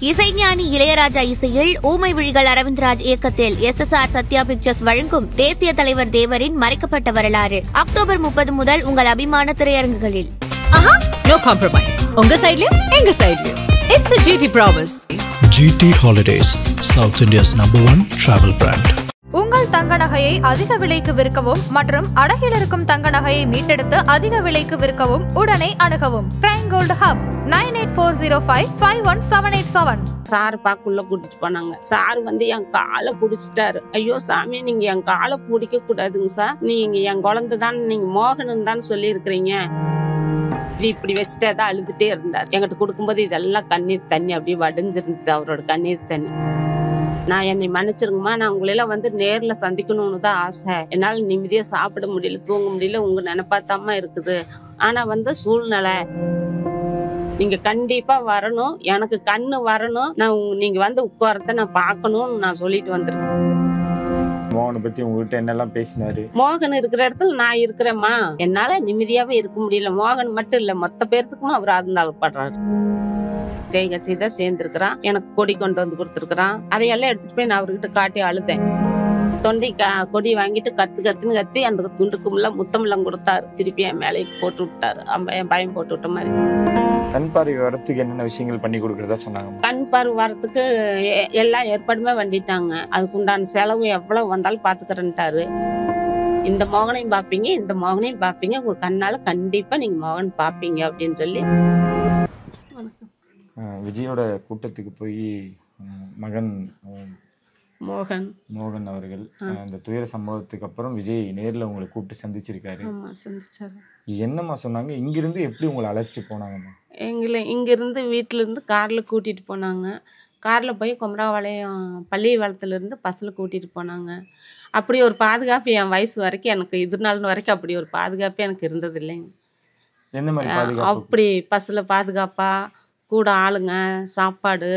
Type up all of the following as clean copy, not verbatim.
இசைஞானி இளையராஜா இசையில் ஊமை விழிகள் அரவிந்த்ராஜ் இயக்கத்தில் SSR சத்யா பிக்சர்ஸ் வழங்கும் தேசிய தலைவர் தேவரின் மறைக்கப்பட்ட வரலாறு அக்டோபர் 30 முதல் உங்கள் அபிமான திரையரங்குகளில். No compromise. உங்க சைடுலயும் எங்க சைடுலயும். It's a GT promise. GT Holidays, South India's #1 travel brand. உங்கள் தங்க நகையை அதிக விலைக்கு விற்கவும் மற்றும் அடகில் இருக்கும் தங்க நகையை மீட்டெடுத்து அதிக விலைக்கு விற்கவும் உடனே அணுகவும். பிரைம் கோல்ட் ஹப் 9840551787. சார் பாக்குள்ள கூட்டிட்டு போனாங்க. சார் என் காலை புடிச்சிட்டாரு. ஐயோ சாமி, நீங்க என் காலை பிடிக்க கூடாதுங்க சார், நீங்க என் குழந்தை தான், நீங்க மோகனன் தான் சொல்லி இருக்கிறீங்க. இது இப்படி வச்சுட்டே தான் அழுதுட்டே இருந்தார். என்கிட்ட கொடுக்கும்போது இதெல்லாம் கண்ணீர் தண்ணி அப்படியே வடிஞ்சிருந்தது, அவரோட கண்ணீர் தண்ணி. நான் என்னை மன்னிச்சிருங்கம்மா, நான் உங்களையெல்லாம் நேர்ல சந்திக்கணும்னு தான் ஆசை. என்னால நிம்மதியா சாப்பிட முடியல, தூங்க முடியல, உங்க நினைப்பாத்தாம இருக்குது. ஆனா சூழ்நிலை, நீங்க கண்டிப்பா வரணும், எனக்கு கண்ணு வரணும், நீங்க உட்காரத்த நான் பார்க்கணும்னு நான் சொல்லிட்டு வந்திருக்கேன். மோகனை பத்தி உங்ககிட்ட என்னெல்லாம் பேசினாரு? மோகன் இருக்கிற இடத்துல நான் இருக்கிறேம்மா, என்னால நிம்மதியாவே இருக்க முடியல. மோகன் மட்டும் இல்ல, மொத்த பேர்த்துக்குமே அவர் ஆதரப்படுறாரு. ஜெய் கட்சி தான் சேர்ந்துருக்கிறான், எனக்கு கொடி கொண்டு வந்து கொடுத்துருக்குறான். அதையெல்லாம் எடுத்துட்டு போய் நான் அவர்கிட்ட காட்டி அழுதேன். தொண்டை கொடி வாங்கிட்டு கத்துன்னு கத்தி அந்த துண்டுக்குள்ள முத்தமெல்லாம் கொடுத்தாரு. திருப்பி என் மேலே போட்டு விட்டாரு, என் பயம் போட்டு விட்ட மாதிரி. கண் பார்வை வரத்துக்கு என்னென்ன விஷயங்கள் பண்ணி கொடுக்கறதா சொன்னாங்க? கண் பார்வை வரத்துக்கு எல்லா ஏற்பாடுமே பண்ணிட்டாங்க. அதுக்கு உண்டான செலவு எவ்வளவு வந்தாலும் பாத்துக்கிறேன்ட்டாரு. இந்த மோகனையும் பாப்பீங்க, இந்த மோகனையும் பாப்பீங்க, உங்க கண்ணால கண்டிப்பா நீங்க மோகன் பாப்பீங்க அப்படின்னு சொல்லி. விஜயோட கூட்டத்துக்கு போய் மகன் மோகன் அவர்கள் அந்த துயர சம்பவத்துக்கு அப்புறம் விஜய் நேர்ல உங்களை கூப்பிட்டு சந்திச்சிருக்காரு. என்னம்மா சொன்னாங்க? இங்கிருந்து எப்படி உங்களை அழைச்சிட்டு போனாங்கம்மா? இங்கிருந்து வீட்டுல இருந்து கார்ல கூட்டிட்டு போனாங்க. கார்ல போய் குமராபாளையம் பள்ளிவாளத்துல பஸ்ல கூட்டிட்டு போனாங்க. அப்படி ஒரு பாதுகாப்பு என் வயசு வரைக்கும் எனக்கு இது நாள் வரைக்கும் அப்படி ஒரு பாதுகாப்பு எனக்கு இருந்தது இல்லைங்க. எந்த மாதிரி பாதுகாப்பு? அப்படி பஸ்ல பாதுகாப்பா, கூட ஆளுங்க, சாப்பாடு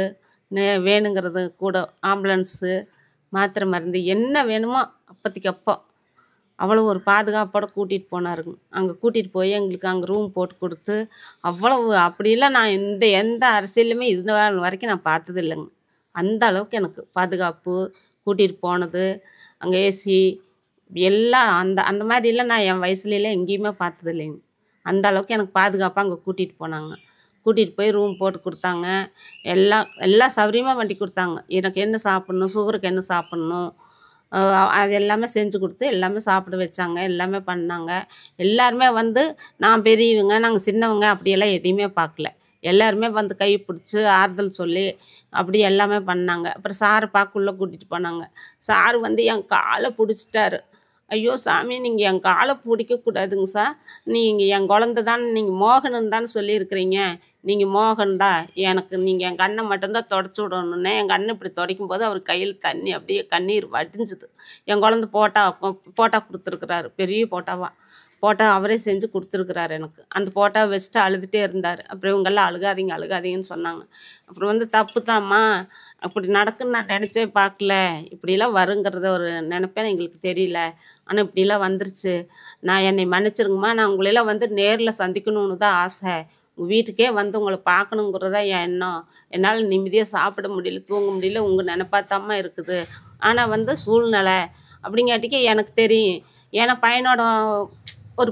வேணுங்கிறது, கூட ஆம்புலன்ஸு, மாத்திரை மருந்து என்ன வேணுமோ அப்போதைக்கு அப்போ அவ்வளோ ஒரு பாதுகாப்போட கூட்டிகிட்டு போனாருங்க. அங்கே கூட்டிகிட்டு போய் எங்களுக்கு அங்கே ரூம் போட்டு கொடுத்து அவ்வளவு, அப்படிலாம் நான் எந்த அரசியலுமே இது நாள் வரைக்கும் நான் பார்த்தது இல்லைங்க. அந்த அளவுக்கு எனக்கு பாதுகாப்பு, கூட்டிகிட்டு போனது, அங்கே ஏசி எல்லாம் அந்த மாதிரிலாம் நான் என் வயசுலலாம் எங்கேயுமே பார்த்தது இல்லைங்க. அந்த அளவுக்கு எனக்கு பாதுகாப்பாக அங்கே கூட்டிகிட்டு போனாங்க. கூட்டிகிட்டு போய் ரூம் போட்டு கொடுத்தாங்க. எல்லா சௌகரியமாக பண்ணி கொடுத்தாங்க. எனக்கு என்ன சாப்பிட்ணும், சுகருக்கு என்ன சாப்பிட்ணும், அது எல்லாமே செஞ்சு கொடுத்து எல்லாமே சாப்பிட வச்சாங்க. எல்லாமே பண்ணாங்க. எல்லாருமே நான் பெரியவங்க, நாங்கள் சின்னவங்க அப்படியெல்லாம் எதையுமே பார்க்கல. எல்லாருமே கை பிடிச்சி ஆறுதல் சொல்லி அப்படி எல்லாமே பண்ணாங்க. அப்புறம் சாரை பார்க்குள்ளே கூட்டிகிட்டு போனாங்க. சார் என் காலை பிடிச்சிட்டாரு. ஐயோ சாமி, நீங்கள் என் காலை பிடிக்கக்கூடாதுங்க சார், நீங்கள் என் குழந்தை தான், நீங்கள் மோகனன் தான் சொல்லியிருக்கிறீங்க, நீங்கள் மோகன் தான், எனக்கு நீங்கள் என் கண்ணை மட்டும்தான் தொடச்சி விடணுன்னே. என் கண்ணை இப்படி துடைக்கும் போது அவர் கையில் தண்ணி அப்படியே கண்ணீர் வடிஞ்சுது. என் குழந்தை போட்டா கொடுத்துருக்குறாரு, பெரிய போட்டா அவரே செஞ்சு கொடுத்துருக்குறாரு எனக்கு. அந்த போட்டாவை வச்சுட்டு அழுதுகிட்டே இருந்தார். அப்புறம் இவங்கெல்லாம் அழுகாதீங்கன்னு சொன்னாங்க. அப்புறம் தப்பு தான்மா, அப்படி நடக்குன்னு நான் நினச்சே பார்க்கல, இப்படிலாம் வருங்கிறத ஒரு நினைப்பேன் எங்களுக்கு தெரியல, ஆனால் இப்படிலாம் வந்துருச்சு. என்னை மன்னிச்சிருங்கம்மா, நான் உங்களையெல்லாம் நேரில் சந்திக்கணும்னு தான் ஆசை. உங்கள் வீட்டுக்கே உங்களை பார்க்கணுங்கிறதா என் எண்ணம். என்னால் நிம்மதியாக சாப்பிட முடியல, தூங்க முடியல, உங்கள் நினைப்பாத்தாம இருக்குது. ஆனால் சூழ்நிலை அப்படிங்காட்டிக்கு எனக்கு தெரியும். ஏன்னா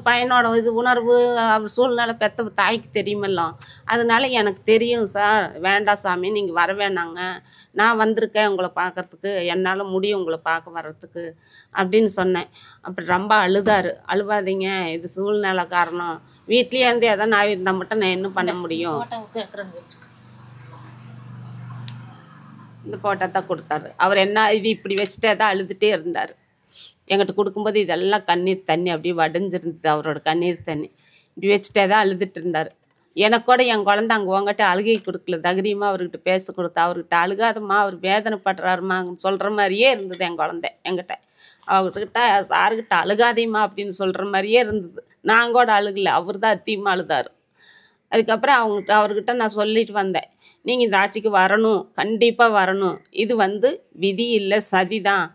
பையனோட இது உணர்வு, அவர் சூழ்நிலை பெற்ற தாய்க்கு தெரியுமெல்லாம். அதனால எனக்கு தெரியும் சார், வேண்டாம் சாமி, நீங்கள் வர வேணாங்க, நான் வந்திருக்கேன் உங்களை பார்க்குறதுக்கு, என்னால் முடியும் உங்களை பார்க்க வர்றதுக்கு அப்படின்னு சொன்னேன். அப்புறம் ரொம்ப அழுதார். அழுவாதீங்க, இது சூழ்நிலை காரணம், வீட்லேயே இருந்து எதாவது நான் இருந்தால் மட்டும் நான் என்ன பண்ண முடியும். இந்த போட்டா தான் கொடுத்தாரு அவர். இது இப்படி வச்சுட்டே தான் அழுதுகிட்டே இருந்தார். என்கிட்ட கொடுக்கும்போது இதெல்லாம் கண்ணீர் தண்ணி அப்படியே வடிஞ்சிருந்தது, அவரோட கண்ணீர் தண்ணி. இப்படி வச்சுட்டே தான் அழுதுட்டு இருந்தார். எனக்கு கூட என் குழந்தை அங்கே உங்ககிட்ட அழுகை கொடுக்கல, தைரியமாக அவர்கிட்ட பேச கொடுத்தா. அவர்கிட்ட அழுகாதம்மா, அவர் வேதனைப்படுறாருமா சொல்கிற மாதிரியே இருந்தது என் குழந்தை. என்கிட்ட அவர்கிட்ட சாருக்கிட்ட அழுகாதேம்மா அப்படின்னு சொல்கிற மாதிரியே இருந்தது. நான் கூட அழுகலை, அவர் தான் அதிகமாக அழுதார். அதுக்கப்புறம் அவர்கிட்ட நான் சொல்லிட்டு வந்தேன், நீங்கள் இந்த ஆட்சிக்கு வரணும், கண்டிப்பாக வரணும், இது விதி இல்லை, சதி தான்,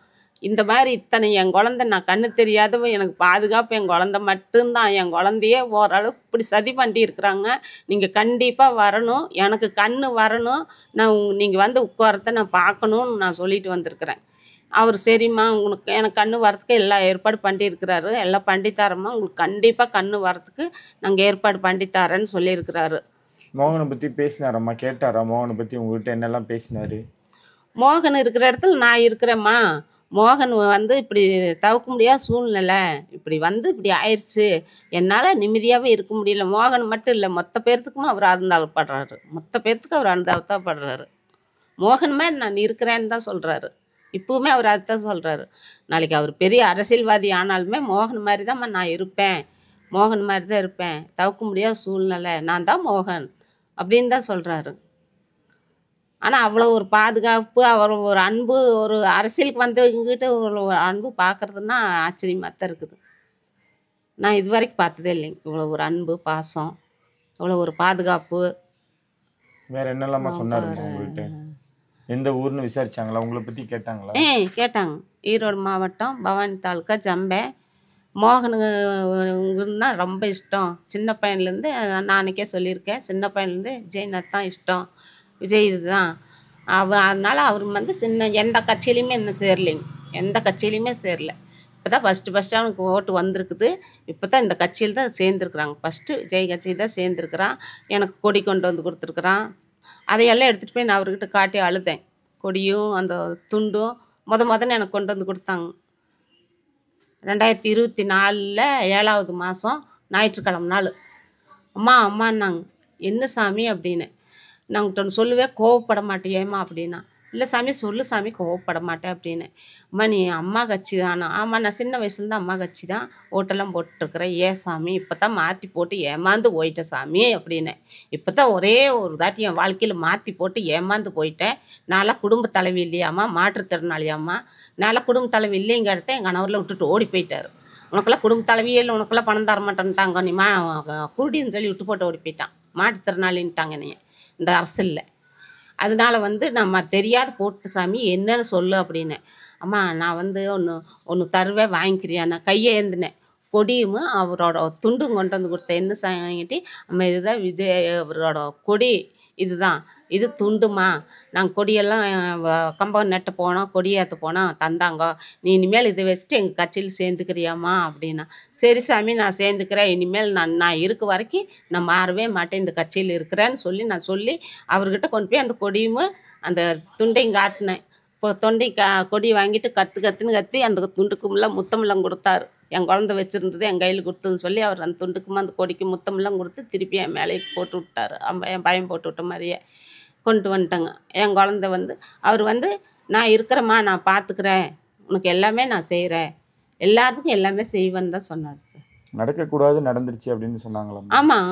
இந்த மாதிரி இத்தனை என் குழந்தை நான் கண்ணு தெரியாதவ எனக்கு பாதுகாப்பு என் குழந்தை மட்டும்தான். என் குழந்தையே ஓரளவுக்கு இப்படி சதி பண்ணி இருக்கிறாங்க. நீங்கள் கண்டிப்பாக வரணும், எனக்கு கண்ணு வரணும், நான் நீங்கள் வந்து உட்காரத்தை நான் பார்க்கணுன்னு நான் சொல்லிட்டு வந்திருக்கிறேன். அவர் சரிம்மா உங்களுக்கு எனக்கு கண்ணு வரத்துக்கு எல்லா ஏற்பாடு பண்ணியிருக்கிறாரு, எல்லாம் பண்ணித்தாரம்மா, உங்களுக்கு கண்டிப்பாக கண்ணு வரத்துக்கு நாங்கள் ஏற்பாடு பண்ணித்தாரேன்னு சொல்லியிருக்கிறாரு. மோகனை பற்றி பேசினாரம்மா, கேட்டாரா மோகனை பற்றி உங்கள்கிட்ட என்னெல்லாம் பேசினாரு? மோகன் இருக்கிற இடத்துல நான் இருக்கிறேம்மா. மோகன் வந்து இப்படி தவிர்க்க முடியாத சூழ்நிலை, இப்படி வந்து இப்படி ஆயிடுச்சு, என்னால் நிம்மதியாகவே இருக்க முடியல. மோகன் மட்டும் இல்லை, மொத்த பேர்த்துக்கும் அவர் அருந்தாளப்படுறாரு, மொத்த பேர்த்துக்கும் அவர் அருந்தாவத்தான். மோகன் மாதிரி நான் இருக்கிறேன்னு தான் சொல்கிறாரு. இப்போவுமே அவர் அதுதான் சொல்கிறாரு. நாளைக்கு அவர் பெரிய அரசியல்வாதி ஆனாலுமே மோகன் மாதிரி தான்மா நான் இருப்பேன், மோகன் மாதிரி தான் இருப்பேன், தவிர்க்க முடியாத சூழ்நிலை, நான் தான் மோகன் அப்படின்னு தான் சொல்கிறாரு. ஆனால் அவ்வளோ ஒரு பாதுகாப்பு, அவர் ஒரு அன்பு, ஒரு அரசியலுக்கு வந்தவங்ககிட்ட ஒரு அன்பு பார்க்குறதுன்னா ஆச்சரியமாக தான் இருக்குது. நான் இது வரைக்கும் பார்த்ததே இல்லைங்க, இவ்வளோ ஒரு அன்பு, பாசம், இவ்வளோ ஒரு பாதுகாப்பு. வேற என்னெல்லாமா சொன்னாருமா உங்கள்கிட்ட? எந்த ஊர்னு விசாரிச்சாங்களா? உங்களை பற்றி கேட்டாங்களா? கேட்டாங்க. ஈரோடு மாவட்டம் பவானி தாலுக்கா ஜம்பே. மோகனுக்குன்னா ரொம்ப இஷ்டம். சின்ன பையன்லேருந்து நான் அன்றைக்கே சொல்லியிருக்கேன், சின்ன பையன்லேருந்து விஜய்நாத் தான் இஷ்டம், விஜய் இதுதான். அதனால் அவர் வந்து எந்த கட்சியிலையுமே இன்னும் சேரலைங்க, எந்த கட்சியிலையுமே சேரலை. இப்போ தான் ஃபஸ்ட்டு அவனுக்கு ஓட்டு வந்திருக்குது. இப்போ தான் இந்த கட்சியில் தான் சேர்ந்துருக்குறாங்க. ஃபஸ்ட்டு விஜய் கட்சி தான் சேர்ந்துருக்குறான். எனக்கு கொடி கொண்டு வந்து கொடுத்துருக்குறான். அதையெல்லாம் எடுத்துகிட்டு போய் நான் அவர்கிட்ட காட்டி அழுதேன். கொடியும் அந்த துண்டும் முதன்னு எனக்கு கொண்டு வந்து கொடுத்தாங்க. 2024 7வது மாதம் ஞாயிற்றுக்கிழமை நாள். அம்மான்னாங்க. என்ன சாமி அப்படின்னு. நான் உங்கள்கிட்ட ஒன்று சொல்லுவேன், கோவப்பட மாட்டேயேம்மா அப்படின்னா. இல்லை சாமி சொல்லு சாமி, கோவப்பட மாட்டேன் அப்படின்னு. அம்மா நீ அம்மா கட்சி தானா? ஆமாம், நான் சின்ன வயசுலேருந்து அம்மா கட்சி தான் ஓட்டெல்லாம் போட்டுருக்குறேன். ஏன் சாமி இப்போ தான் மாற்றி போட்டு ஏமாந்து போயிட்டேன் சாமி அப்படின்னு. இப்போ தான் ஒரே ஒரு தாட்டி என் வாழ்க்கையில் மாற்றி போட்டு ஏமாந்து போயிட்டேன். நான்லாம் குடும்ப தலைவி இல்லையாம்மா, மாற்றுத்திறனாளியாம்மா. நான்லாம் குடும்ப தலைவி இல்லைங்கிறத எங்கள் கணவரில் விட்டுட்டு ஓடி போயிட்டார். உனக்கெல்லாம் குடும்ப தலைவியே இல்லை, உனக்கெல்லாம் பணம் தர மாட்டேன்ட்டாங்க, நீ குருடின்னு சொல்லி விட்டு போட்டு ஓடி போயிட்டான். மாற்றுத்திறனாளின்ட்டாங்க நீ இந்த அரசில். அதனால வந்து நம்ம தெரியாத போட்டு சாமி என்னன்னு சொல்லு அப்படின்னு. அம்மா நான் வந்து ஒன்று தருவேன் வாங்கிக்கிறியாண்ணா. கையை ஏந்தினேன். கொடியும் அவரோட துண்டும் கொண்டு வந்து கொடுத்தேன். என்ன சாங்கிட்டி அம்மா இதுதான் விஜய் அவரோட கொடி, இதுதான் இது துண்டுமா. நாங்கள் கொடியெல்லாம் கம்பம் நட்டு போனோம், கொடியேற்ற போனோம், தந்தாங்க. நீ இனிமேல் இதை வச்சுட்டு எங்கள் கட்சியில் சேர்ந்துக்கிறியாம்மா அப்படின்னா. சரி சாமி நான் சேர்ந்துக்கிறேன், இனிமேல் நான் இருக்க வரைக்கும் நான் மாறவே மாட்டேன், இந்த கட்சியில் இருக்கிறேன்னு சொல்லி அவர்கிட்ட கொண்டு போய் அந்த கொடியும் அந்த துண்டையும் காட்டினேன். இப்போ கொடி வாங்கிட்டு கத்துன்னு கத்தி அந்த துண்டுக்குமெல்லாம் முத்தமெல்லாம் கொடுத்தாரு. என் குழந்தை வச்சுருந்தது என் கையில் கொடுத்ததுன்னு சொல்லி அவர் அந்த துண்டுக்குமா அந்த கொடிக்கு முத்தமெல்லாம் கொடுத்து திருப்பி என் மேலே போட்டு விட்டார். என் பையன் போட்டு விட்ட மாதிரியே கொண்டு வந்துட்டேங்க. என் குழந்தை வந்து அவர் வந்து நான் இருக்கிறேம்மா, நான் பார்த்துக்கிறேன், உனக்கு எல்லாமே நான் செய்கிறேன், எல்லாத்துக்கும் எல்லாமே செய்வேன்னு தான் சொன்னார் சார். நடக்கக்கூடாது நடந்துருச்சு அப்படின்னு சொன்னாங்களா? ஆமாம்,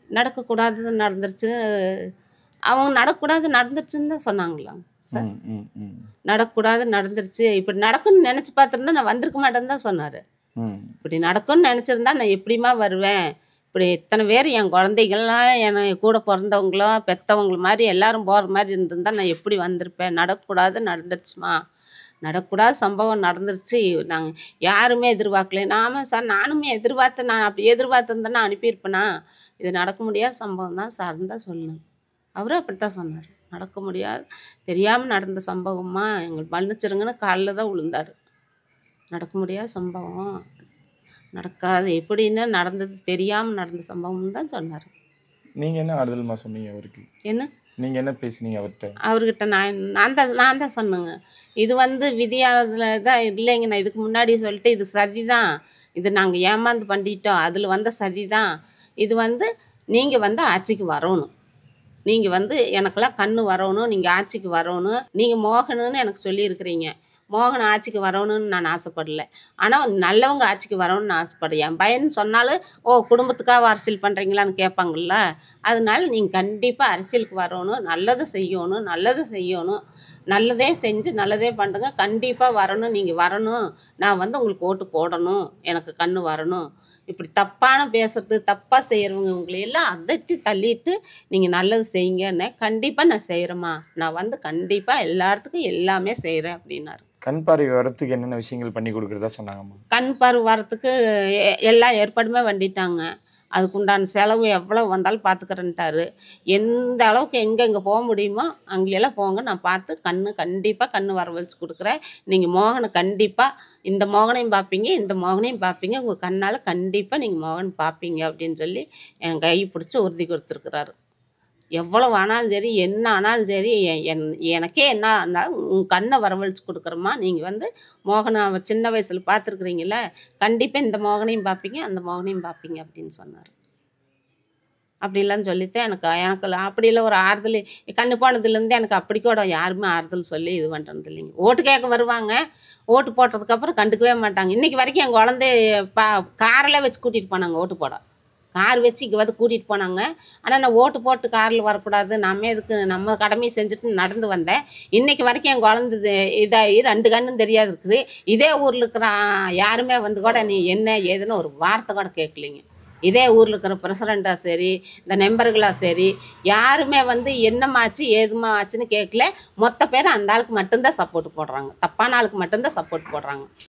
நடக்கக்கூடாது நடந்துருச்சு, அவங்க நடக்கக்கூடாது நடந்துருச்சுன்னு தான் சொன்னாங்களாம் சார். நடக்கக்கூடாது நடந்துருச்சு, இப்படி நடக்கும்னு நினச்சி பார்த்துருந்தா நான் வந்திருக்க மாட்டேன்னு தான் சொன்னார். இப்படி நடக்கும்னு நினச்சிருந்தா நான் எப்படிமா வருவேன்? இப்படி இத்தனை பேர் என் குழந்தைகள்லாம் என கூட பிறந்தவங்களோ பெற்றவங்கள மாதிரி எல்லாரும் போகிற மாதிரி இருந்திருந்தா நான் எப்படி வந்திருப்பேன்? நடக்கக்கூடாது நடந்துருச்சுமா, நடக்கக்கூடாத சம்பவம் நடந்துருச்சு, நாங்கள் யாருமே எதிர்பார்க்கல. ஆமாம் சார், நானுமே எதிர்பார்த்தேன், நான் அப்படி எதிர்பார்த்துருந்தேன்னா அனுப்பியிருப்பேனா? இது நடக்க முடியாத சம்பவம் தான் சார்ன்னு தான் சொல்லணும். அவரும் அப்படித்தான் சொன்னார். நடக்க முடியாது, தெரியாமல் நடந்த சம்பவமா, எங்களுக்கு மன்னிச்சிருங்கன்னு காலில் தான் விழுந்தார். நடக்க முடியாத சம்பவம் நடக்காது, எப்படின்னு நடந்தது, தெரியாமல் நடந்த சம்பவம்னு தான் சொன்னார். நீங்கள் என்ன ஆறுதல்மா சொன்னீங்க அவருக்கு? என்ன நீங்கள் என்ன பேசுனீங்க அவர்கிட்ட? நான் தான் சொன்னேங்க, இது வந்து விதியாதில் தான் இல்லைங்க, நான் இதுக்கு முன்னாடி சொல்லிட்டு இது சதி தான், இது நாங்கள் ஏமாந்து பண்ணிட்டோம், அதில் வந்த சதி தான், இது வந்து நீங்கள் வந்து ஆட்சிக்கு வரணும், நீங்கள் வந்து எனக்கெல்லாம் கண்ணு வரணும், நீங்கள் ஆட்சிக்கு வரணும், நீங்கள் மோகனுன்னு எனக்கு சொல்லியிருக்கிறீங்க, மோகன் ஆட்சிக்கு வரணும்னு நான் ஆசைப்படலை, ஆனால் நல்லவங்க ஆட்சிக்கு வரணும்னு நான் ஆசைப்படுறேன். என் பையன் சொன்னாலும் குடும்பத்துக்காக அரசியல் பண்ணுறீங்களான்னு கேட்பாங்கள்ல, அதனால நீங்கள் கண்டிப்பாக அரசியலுக்கு வரணும், நல்லது செய்யணும், நல்லதே செஞ்சு நல்லதே பண்ணுங்க, கண்டிப்பாக வரணும், நீங்கள் வரணும், நான் வந்து உங்களுக்கு ஓட்டு போடணும், எனக்கு கண்ணு வரணும். இப்படி தப்பான பேசுறது, தப்பாக செய்கிறவங்க இவங்களையெல்லாம் அதட்டி தள்ளிட்டு நீங்கள் நல்லது செய்யுங்கன்னு. கண்டிப்பாக நான் செய்கிறேம்மா, நான் வந்து கண்டிப்பாக எல்லாத்துக்கும் எல்லாமே செய்கிறேன் அப்படின்னாரு. கண் பார்வை வரத்துக்கு என்னென்ன விஷயங்கள் பண்ணி கொடுக்குறதா சொன்னாங்கம்மா? கண் பார்வை வரத்துக்கு எல்லா ஏற்பாடுமே பண்ணிட்டாங்க. அதுக்குண்டான செலவு எவ்வளோ வந்தாலும் பார்த்துக்கிறேன்ட்டாரு. எந்த அளவுக்கு எங்கெங்கே போக முடியுமோ அங்கெல்லாம் போங்க, நான் பார்த்து கண்டிப்பாக கண் வரவழைச்சி கொடுக்குறேன். நீங்கள் மோகனை கண்டிப்பாக இந்த மோகனையும் பார்ப்பீங்க, இந்த மோகனையும் பார்ப்பீங்க, உங்கள் கண்ணால் கண்டிப்பாக நீங்கள் மோகன் பார்ப்பீங்க அப்படின்னு சொல்லி என் கை பிடிச்சி உறுதி கொடுத்துருக்குறாரு. எவ்வளோ ஆனாலும் சரி, என்ன ஆனாலும் சரி, எனக்கே என்ன இருந்தாலும் உங்கள் கண்ணை வரவழைச்சி கொடுக்குறோம்மா, நீங்கள் வந்து மோகனை சின்ன வயசில் பார்த்துருக்குறீங்கள, கண்டிப்பாக இந்த மோகனையும் பார்ப்பீங்க, அந்த மோகனையும் பார்ப்பீங்க அப்படின்னு சொன்னார். அப்படிலாம் சொல்லித்தான் எனக்கு அப்படிலாம் ஒரு ஆறுதல். கண்ணு போனதுலேருந்து எனக்கு அப்படி கூட யாருமே ஆறுதல் சொல்லி இது பண்ணுறது இல்லைங்க. ஓட்டு கேட்க வருவாங்க, ஓட்டு போட்டதுக்கப்புறம் கண்டுக்கவே மாட்டாங்க. இன்றைக்கி வரைக்கும் என் குழந்தைய காரில் வச்சு கூட்டிகிட்டு போனாங்க ஓட்டு போட. கார் வச்சு இங்கே வந்து கூட்டிகிட்டு போனாங்க. ஆனால் நான் ஓட்டு போட்டு காரில் வரக்கூடாது, நம்ம எதுக்கு, நம்ம கடமையை செஞ்சுட்டு நடந்து வந்தேன். இன்றைக்கி வரைக்கும் என் குழந்தை இதாகி 2 கண்ணும் தெரியாது இருக்குது. இதே ஊரில் இருக்கிற யாருமே வந்து கூட நீ என்ன ஏதுன்னு ஒரு வார்த்தை கூட கேட்கலிங்க. இதே ஊரில் இருக்கிற பிரசிடெண்ட்டாக சரி, இந்த நம்பர்களாக சரி, யாருமே வந்து என்னமாச்சு ஏதுமா ஆச்சுன்னு கேட்கல. மொத்த பேர் அந்த ஆளுக்கு மட்டும்தான் சப்போர்ட் போடுறாங்க, தப்பான ஆளுக்கு மட்டும்தான் சப்போர்ட் போடுறாங்க.